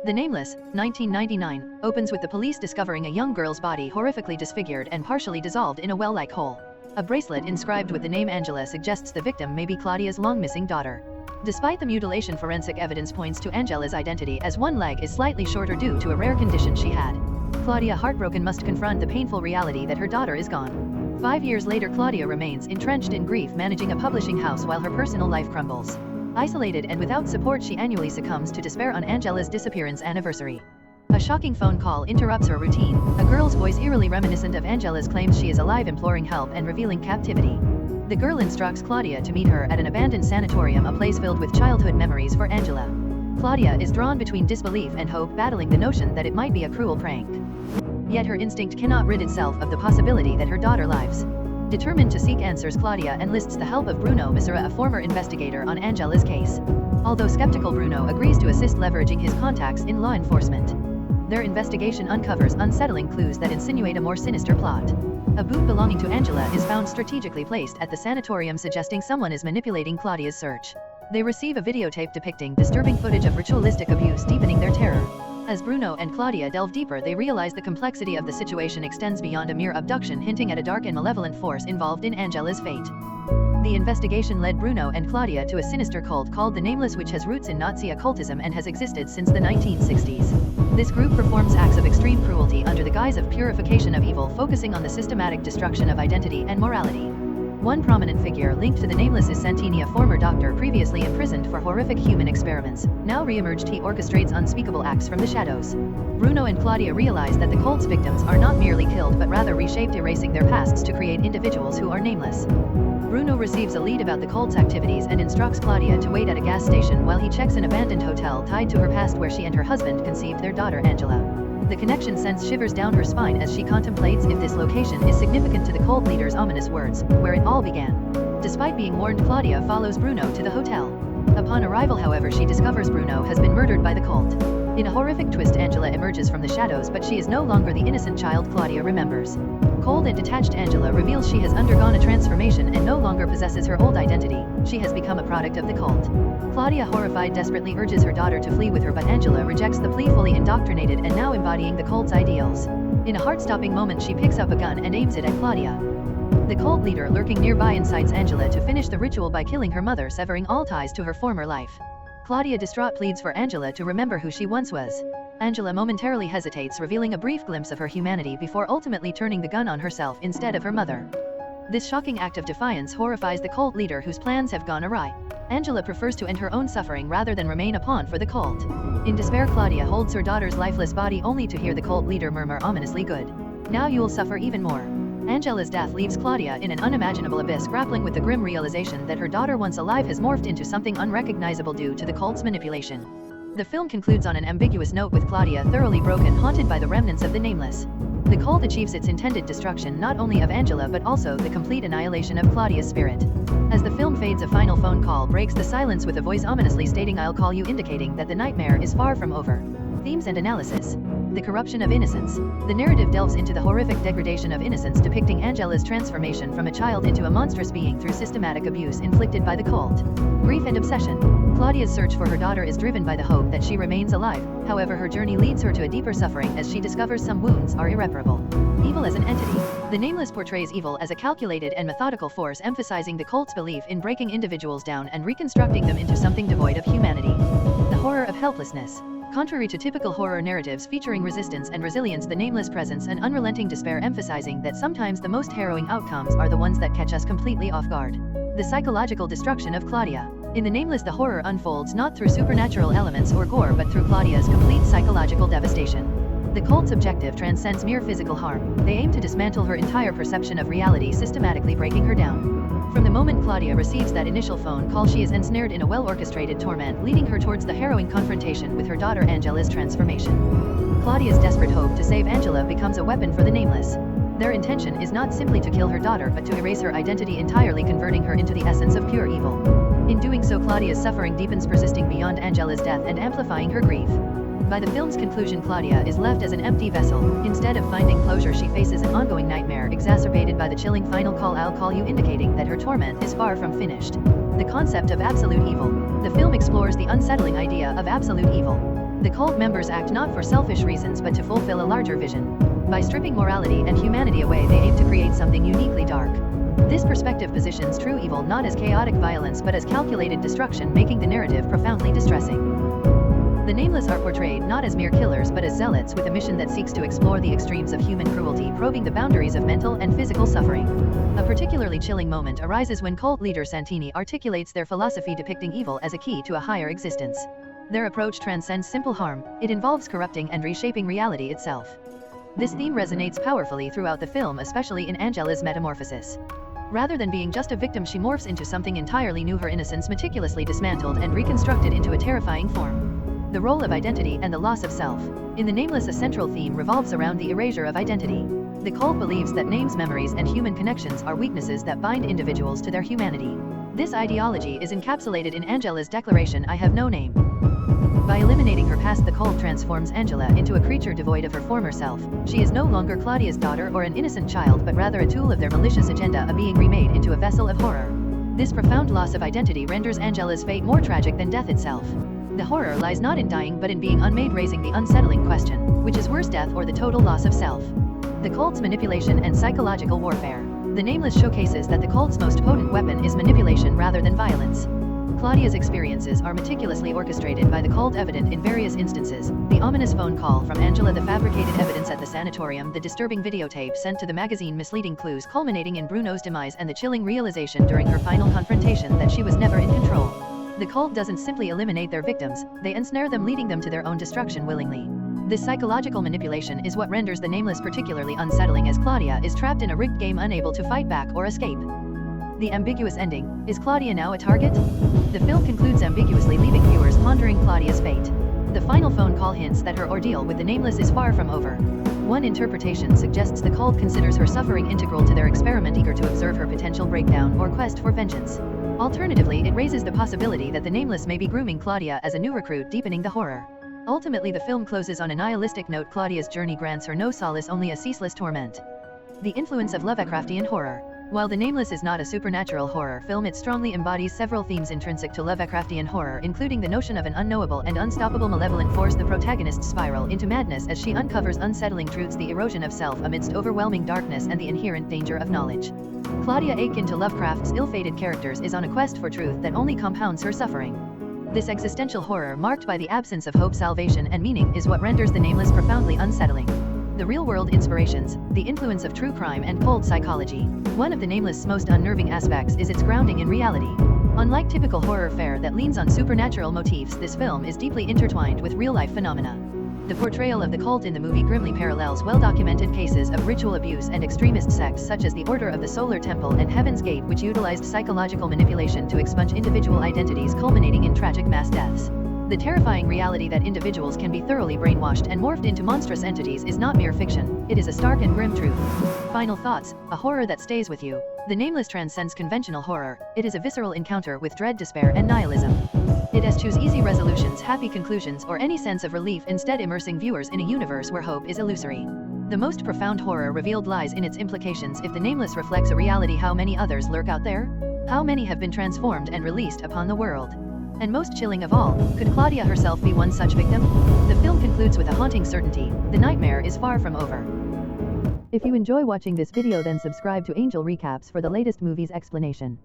The Nameless, 1999, opens with the police discovering a young girl's body horrifically disfigured and partially dissolved in a well-like hole. A bracelet inscribed with the name Angela suggests the victim may be Claudia's long-missing daughter. Despite the mutilation, forensic evidence points to Angela's identity, as one leg is slightly shorter due to a rare condition she had. Claudia, heartbroken, must confront the painful reality that her daughter is gone. 5 years later, Claudia remains entrenched in grief, managing a publishing house while her personal life crumbles. Isolated and without support, she annually succumbs to despair on Angela's disappearance anniversary. A shocking phone call interrupts her routine, a girl's voice eerily reminiscent of Angela's claims she is alive, imploring help and revealing captivity. The girl instructs Claudia to meet her at an abandoned sanatorium, a place filled with childhood memories for Angela. Claudia is drawn between disbelief and hope, battling the notion that it might be a cruel prank. Yet her instinct cannot rid itself of the possibility that her daughter lives. Determined to seek answers, Claudia enlists the help of Bruno Massera, a former investigator on Angela's case. Although skeptical, Bruno agrees to assist, leveraging his contacts in law enforcement. Their investigation uncovers unsettling clues that insinuate a more sinister plot. A boot belonging to Angela is found strategically placed at the sanatorium, suggesting someone is manipulating Claudia's search. They receive a videotape depicting disturbing footage of ritualistic abuse, deepening their terror. As Bruno and Claudia delve deeper, they realize the complexity of the situation extends beyond a mere abduction, hinting at a dark and malevolent force involved in Angela's fate. The investigation led Bruno and Claudia to a sinister cult called the Nameless, which has roots in Nazi occultism and has existed since the 1960s. This group performs acts of extreme cruelty under the guise of purification of evil, focusing on the systematic destruction of identity and morality. One prominent figure linked to the Nameless is Santini, a former doctor previously imprisoned for horrific human experiments. Now re-emerged, he orchestrates unspeakable acts from the shadows. Bruno and Claudia realize that the cult's victims are not merely killed but rather reshaped, erasing their pasts to create individuals who are nameless. Bruno receives a lead about the cult's activities and instructs Claudia to wait at a gas station while he checks an abandoned hotel tied to her past, where she and her husband conceived their daughter Angela. The connection sends shivers down her spine as she contemplates if this location is significant to the cult leader's ominous words, where it all began. Despite being warned, Claudia follows Bruno to the hotel. Upon arrival, however, she discovers Bruno has been murdered by the cult. In a horrific twist, Angela emerges from the shadows, but she is no longer the innocent child Claudia remembers. Cold and detached, Angela reveals she has undergone a transformation and no longer possesses her old identity. She has become a product of the cult. Claudia, horrified, desperately urges her daughter to flee with her, but Angela rejects the plea, fully indoctrinated and now embodying the cult's ideals. In a heart-stopping moment, she picks up a gun and aims it at Claudia. The cult leader lurking nearby incites Angela to finish the ritual by killing her mother, severing all ties to her former life. Claudia, distraught, pleads for Angela to remember who she once was. Angela momentarily hesitates, revealing a brief glimpse of her humanity before ultimately turning the gun on herself instead of her mother. This shocking act of defiance horrifies the cult leader, whose plans have gone awry. Angela prefers to end her own suffering rather than remain a pawn for the cult. In despair, Claudia holds her daughter's lifeless body, only to hear the cult leader murmur ominously, "Good. Now you'll suffer even more." Angela's death leaves Claudia in an unimaginable abyss, grappling with the grim realization that her daughter, once alive, has morphed into something unrecognizable due to the cult's manipulation. The film concludes on an ambiguous note, with Claudia thoroughly broken, haunted by the remnants of the Nameless. The cult achieves its intended destruction not only of Angela but also the complete annihilation of Claudia's spirit. As the film fades, a final phone call breaks the silence, with a voice ominously stating, "I'll call you," indicating that the nightmare is far from over. Themes and analysis. The corruption of innocence. The narrative delves into the horrific degradation of innocence, depicting Angela's transformation from a child into a monstrous being through systematic abuse inflicted by the cult. Grief and obsession. Claudia's search for her daughter is driven by the hope that she remains alive. However, her journey leads her to a deeper suffering as she discovers some wounds are irreparable. Evil as an entity. The Nameless portrays evil as a calculated and methodical force, emphasizing the cult's belief in breaking individuals down and reconstructing them into something devoid of humanity. The horror of helplessness. Contrary to typical horror narratives featuring resistance and resilience, the Nameless presents an unrelenting despair, emphasizing that sometimes the most harrowing outcomes are the ones that catch us completely off guard. The psychological destruction of Claudia. In the Nameless, the horror unfolds not through supernatural elements or gore but through Claudia's complete psychological devastation. The cult's objective transcends mere physical harm. They aim to dismantle her entire perception of reality, systematically breaking her down. From the moment Claudia receives that initial phone call, she is ensnared in a well-orchestrated torment, leading her towards the harrowing confrontation with her daughter Angela's transformation. Claudia's desperate hope to save Angela becomes a weapon for the Nameless. Their intention is not simply to kill her daughter but to erase her identity entirely, converting her into the essence of pure evil. In doing so, Claudia's suffering deepens, persisting beyond Angela's death and amplifying her grief. By the film's conclusion, Claudia is left as an empty vessel. Instead of finding closure, she faces an ongoing nightmare, exacerbated by the chilling final call, "I'll call you," indicating that her torment is far from finished. The concept of absolute evil. The film explores the unsettling idea of absolute evil. The cult members act not for selfish reasons but to fulfill a larger vision. By stripping morality and humanity away, they aim to create something uniquely dark. This perspective positions true evil not as chaotic violence but as calculated destruction, making the narrative profoundly distressing. The Nameless are portrayed not as mere killers but as zealots with a mission that seeks to explore the extremes of human cruelty, probing the boundaries of mental and physical suffering. A particularly chilling moment arises when cult leader Santini articulates their philosophy depicting evil as a key to a higher existence. Their approach transcends simple harm, it involves corrupting and reshaping reality itself. This theme resonates powerfully throughout the film, especially in Angela's metamorphosis. Rather than being just a victim, she morphs into something entirely new, her innocence meticulously dismantled and reconstructed into a terrifying form. The role of identity and the loss of self. In The Nameless, a central theme revolves around the erasure of identity. The cult believes that names, memories, and human connections are weaknesses that bind individuals to their humanity. This ideology is encapsulated in Angela's declaration, "I have no name." By eliminating her past, the cult transforms Angela into a creature devoid of her former self. She is no longer Claudia's daughter or an innocent child but rather a tool of their malicious agenda, a being remade into a vessel of horror. This profound loss of identity renders Angela's fate more tragic than death itself. The horror lies not in dying but in being unmade, raising the unsettling question, which is worse, death or the total loss of self? The cult's manipulation and psychological warfare. The Nameless showcases that the cult's most potent weapon is manipulation rather than violence. Claudia's experiences are meticulously orchestrated by the cult, evident in various instances: the ominous phone call from Angela, the fabricated evidence at the sanatorium, the disturbing videotape sent to the magazine, misleading clues culminating in Bruno's demise, and the chilling realization during her final confrontation that she was never in control. The cult doesn't simply eliminate their victims, they ensnare them, leading them to their own destruction willingly. This psychological manipulation is what renders the Nameless particularly unsettling, as Claudia is trapped in a rigged game, unable to fight back or escape. The ambiguous ending. Is Claudia now a target? The film concludes ambiguously, leaving viewers pondering Claudia's fate. The final phone call hints that her ordeal with the Nameless is far from over. One interpretation suggests the cult considers her suffering integral to their experiment, eager to observe her potential breakdown or quest for vengeance. Alternatively, it raises the possibility that the Nameless may be grooming Claudia as a new recruit, deepening the horror. Ultimately, the film closes on a nihilistic note. Claudia's journey grants her no solace, only a ceaseless torment. The influence of Lovecraftian horror. While The Nameless is not a supernatural horror film, it strongly embodies several themes intrinsic to Lovecraftian horror, including the notion of an unknowable and unstoppable malevolent force, the protagonist's spiral into madness as she uncovers unsettling truths, the erosion of self amidst overwhelming darkness, and the inherent danger of knowledge. Claudia, akin to Lovecraft's ill-fated characters, is on a quest for truth that only compounds her suffering. This existential horror, marked by the absence of hope, salvation, and meaning, is what renders The Nameless profoundly unsettling. The real-world inspirations. The influence of true crime and cult psychology. One of The Nameless' most unnerving aspects is its grounding in reality. Unlike typical horror fare that leans on supernatural motifs, this film is deeply intertwined with real-life phenomena. The portrayal of the cult in the movie grimly parallels well-documented cases of ritual abuse and extremist sects such as the Order of the Solar Temple and Heaven's Gate, which utilized psychological manipulation to expunge individual identities, culminating in tragic mass deaths. The terrifying reality that individuals can be thoroughly brainwashed and morphed into monstrous entities is not mere fiction, it is a stark and grim truth. Final thoughts. A horror that stays with you. The Nameless transcends conventional horror. It is a visceral encounter with dread, despair, and nihilism. It eschews easy resolutions, happy conclusions, or any sense of relief, instead immersing viewers in a universe where hope is illusory. The most profound horror revealed lies in its implications. If The Nameless reflects a reality, how many others lurk out there? How many have been transformed and released upon the world? And most chilling of all, could Claudia herself be one such victim? The film concludes with a haunting certainty: the nightmare is far from over. If you enjoy watching this video, then subscribe to Angel Recaps for the latest movies explanation.